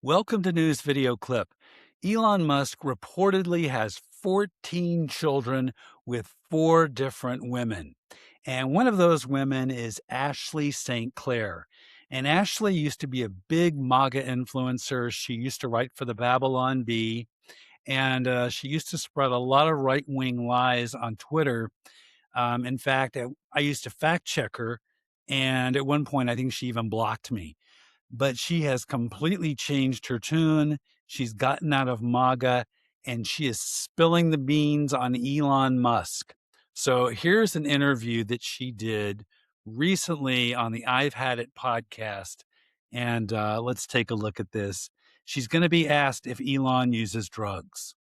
Welcome to News Video Clip. Elon Musk reportedly has 14 children with four different women. And one of those women is Ashley St. Clair. And Ashley used to be a big MAGA influencer. She used to write for the Babylon Bee, and she used to spread a lot of right wing lies on Twitter. In fact, I used to fact check her. And at one point, I think she even blocked me, but she has completely changed her tune. She's gotten out of MAGA and she is spilling the beans on Elon Musk. So here's an interview that she did recently on the I've Had It podcast. And let's take a look at this. She's going to be asked if Elon uses drugs.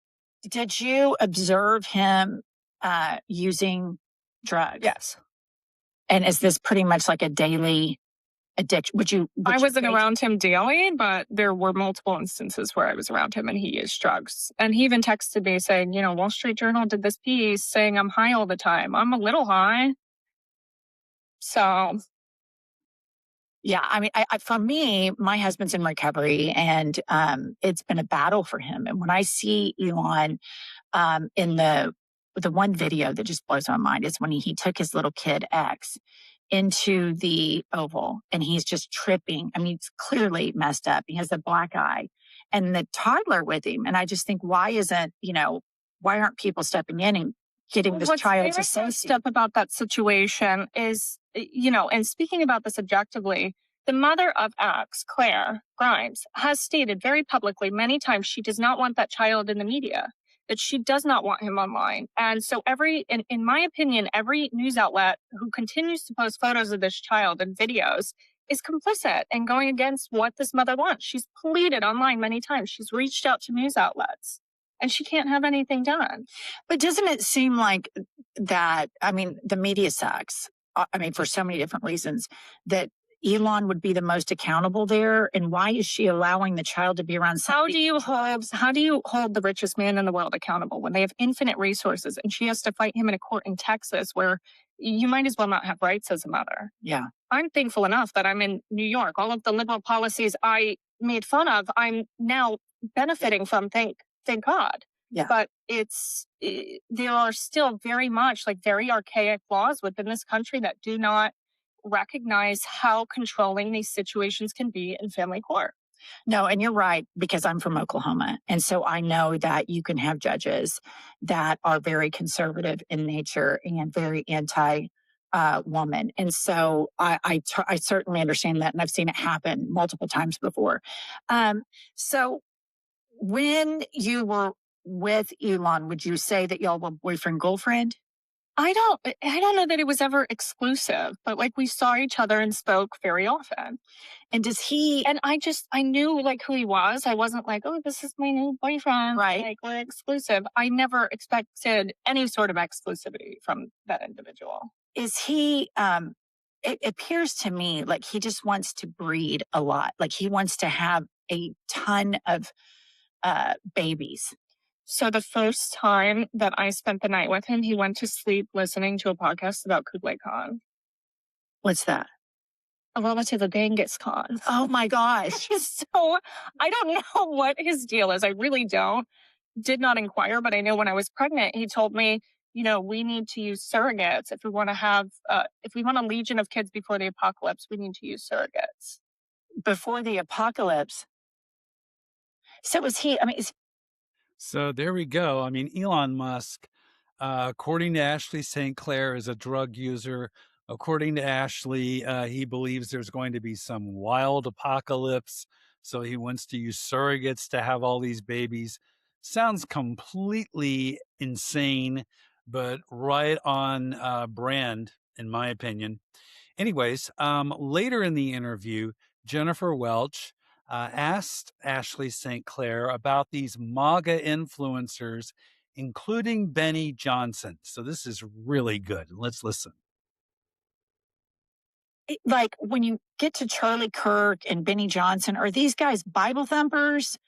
Did you observe him using drugs? Yes. And is this pretty much like a daily addiction? I wasn't around him daily, but there were multiple instances where I was around him and he used drugs. And he even texted me saying, Wall Street Journal did this piece saying I'm high all the time. I'm a little high. So. Yeah, I mean, for me, my husband's in recovery, and it's been a battle for him. And when I see Elon in the one video that just blows my mind is when he took his little kid X into the Oval, and he's just tripping. I mean, he's clearly messed up. He has a black eye, and the toddler with him. And I just think, why aren't people stepping in and getting this child to safety? What's stuff about that situation is, and speaking about this objectively, the mother of X, Claire Grimes, has stated very publicly many times she does not want that child in the media, that she does not want him online. And so in my opinion, every news outlet who continues to post photos of this child and videos is complicit and going against what this mother wants. She's pleaded online many times. She's reached out to news outlets and she can't have anything done. But doesn't it seem like that, the media sucks, for so many different reasons, that Elon would be the most accountable there? And why is she allowing the child to be around somebody? How do you hold the richest man in the world accountable when they have infinite resources and she has to fight him in a court in Texas where you might as well not have rights as a mother? Yeah. I'm thankful enough that I'm in New York. All of the liberal policies I made fun of, I'm now benefiting from, thank God. Yeah. But there are still very much very archaic laws within this country that do not recognize how controlling these situations can be in family court. No, and you're right, because I'm from Oklahoma. And so I know that you can have judges that are very conservative in nature and very anti-woman. And so I certainly understand that. And I've seen it happen multiple times before. So when you were with Elon, would you say that y'all were boyfriend-girlfriend? I don't know that it was ever exclusive, but we saw each other and spoke very often. And does he? And I knew who he was. I wasn't oh, this is my new boyfriend. Right. We're exclusive. I never expected any sort of exclusivity from that individual. Is he, it appears to me like he just wants to breed a lot. Like he wants to have a ton of babies. So the first time that I spent the night with him, he went to sleep listening to a podcast about Kublai Khan. What's that? A relative of Genghis Khan. Oh my gosh. So I don't know what his deal is. I really don't. Did not inquire, but I know when I was pregnant, he told me, we need to use surrogates if we want to have, if we want a legion of kids before the apocalypse, we need to use surrogates. Before the apocalypse. So So there we go. Elon Musk, according to Ashley St. Clair, is a drug user. According to Ashley, he believes there's going to be some wild apocalypse. So he wants to use surrogates to have all these babies. Sounds completely insane, but right on brand, in my opinion. Anyways, later in the interview, Jennifer Welch asked Ashley St. Clair about these MAGA influencers, including Benny Johnson. So this is really good. Let's listen. When you get to Charlie Kirk and Benny Johnson, are these guys Bible thumpers,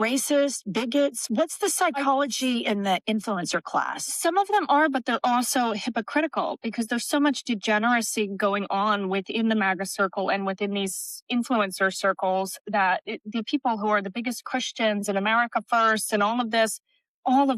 racist, bigots? What's the psychology in the influencer class? Some of them are, but they're also hypocritical because there's so much degeneracy going on within the MAGA circle and within these influencer circles that the people who are the biggest Christians in America first and all of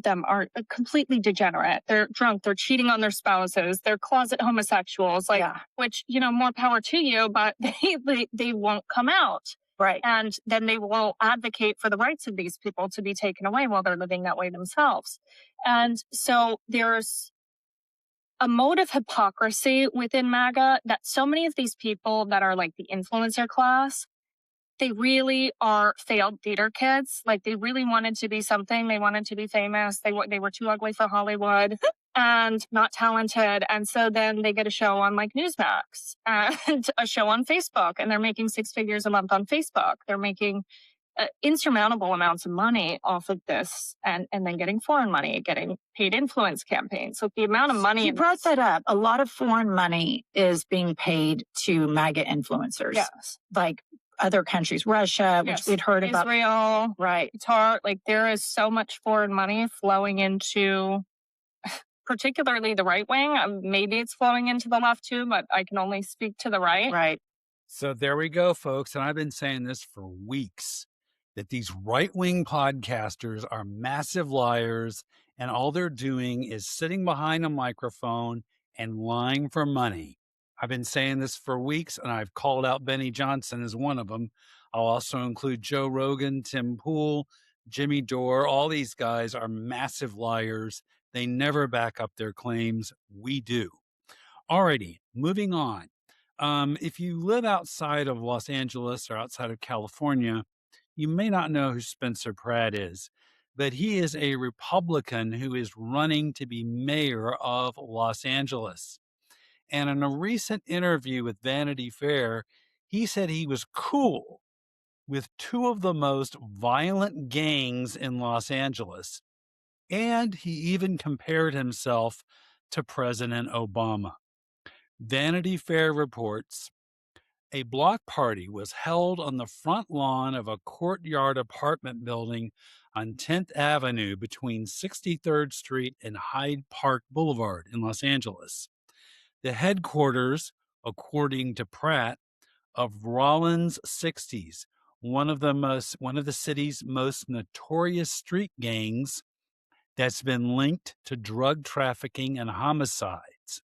them are completely degenerate. They're drunk, they're cheating on their spouses, they're closet homosexuals, which, more power to you, but they won't come out. Right. And then they will advocate for the rights of these people to be taken away while they're living that way themselves. And so there's a mode of hypocrisy within MAGA that so many of these people that are like the influencer class, they really are failed theater kids. Like they really wanted to be something. They wanted to be famous. They were too ugly for Hollywood and not talented. And so then they get a show on like Newsmax and a show on Facebook, and they're making 6 figures a month on Facebook. They're making insurmountable amounts of money off of this, and then getting foreign money, getting paid influence campaigns. So the amount of money— You brought that up. A lot of foreign money is being paid to MAGA influencers. Yes. Like other countries, Russia, which we'd heard about. Israel, right. Qatar. Like there is so much foreign money flowing into particularly the right wing. Maybe it's flowing into the left too, but I can only speak to the right. Right. So there we go, folks. And I've been saying this for weeks, that these right-wing podcasters are massive liars, and all they're doing is sitting behind a microphone and lying for money. I've been saying this for weeks, and I've called out Benny Johnson as one of them. I'll also include Joe Rogan, Tim Pool, Jimmy Dore. All these guys are massive liars. They never back up their claims. We do. Alrighty, moving on. If you live outside of Los Angeles or outside of California, you may not know who Spencer Pratt is, but he is a Republican who is running to be mayor of Los Angeles. And in a recent interview with Vanity Fair, he said he was cool with 2 of the most violent gangs in Los Angeles. And he even compared himself to President Obama. Vanity Fair reports a block party was held on the front lawn of a courtyard apartment building on 10th Avenue between 63rd Street and Hyde Park Boulevard in Los Angeles. The headquarters, according to Pratt, of Rollins 60s, one of the city's most notorious street gangs that's been linked to drug trafficking and homicides.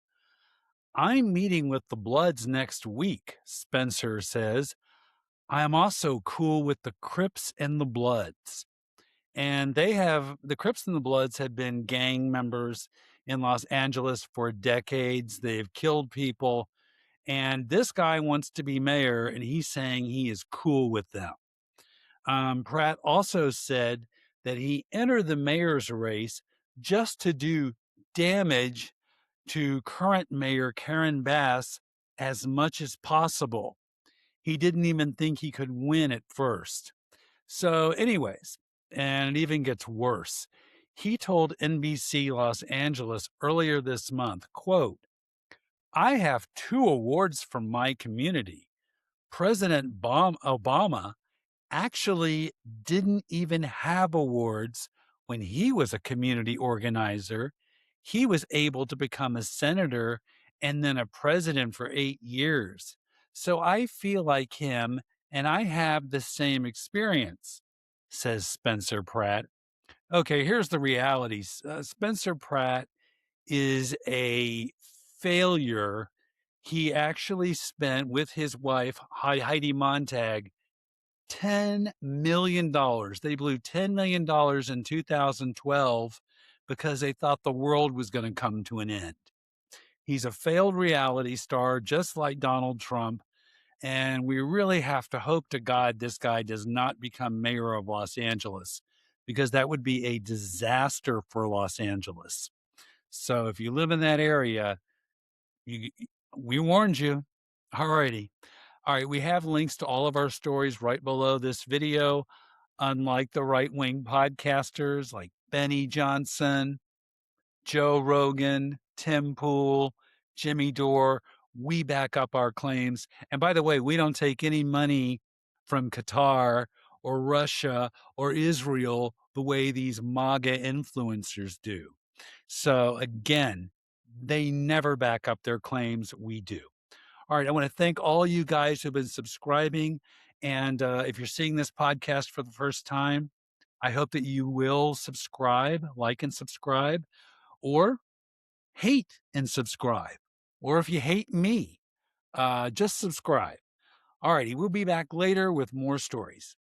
I'm meeting with the Bloods next week, Spencer says. I am also cool with the Crips and the Bloods. And the Crips and the Bloods have been gang members in Los Angeles for decades. They've killed people. And this guy wants to be mayor, and he's saying he is cool with them. Pratt also said that he entered the mayor's race just to do damage to current mayor Karen Bass as much as possible. He didn't even think he could win at first. So anyways, and it even gets worse. He told NBC Los Angeles earlier this month, quote, I have 2 awards from my community. President Obama actually didn't even have awards when he was a community organizer. He was able to become a senator and then a president for 8 years. So I feel like him, and I have the same experience, says Spencer Pratt. Okay, here's the reality. Spencer Pratt is a failure. He actually spent, with his wife, Heidi Montag, $10 million. They blew $10 million in 2012 because they thought the world was going to come to an end. He's a failed reality star, just like Donald Trump. And we really have to hope to God this guy does not become mayor of Los Angeles, because that would be a disaster for Los Angeles. So if you live in that area, we warned you. All righty. All right, we have links to all of our stories right below this video. Unlike the right-wing podcasters like Benny Johnson, Joe Rogan, Tim Pool, Jimmy Dore, we back up our claims. And by the way, we don't take any money from Qatar or Russia or Israel the way these MAGA influencers do. So again, they never back up their claims. We do. All right. I want to thank all you guys who've been subscribing. And if you're seeing this podcast for the first time, I hope that you will subscribe, like and subscribe, or hate and subscribe. Or if you hate me, just subscribe. All righty. We'll be back later with more stories.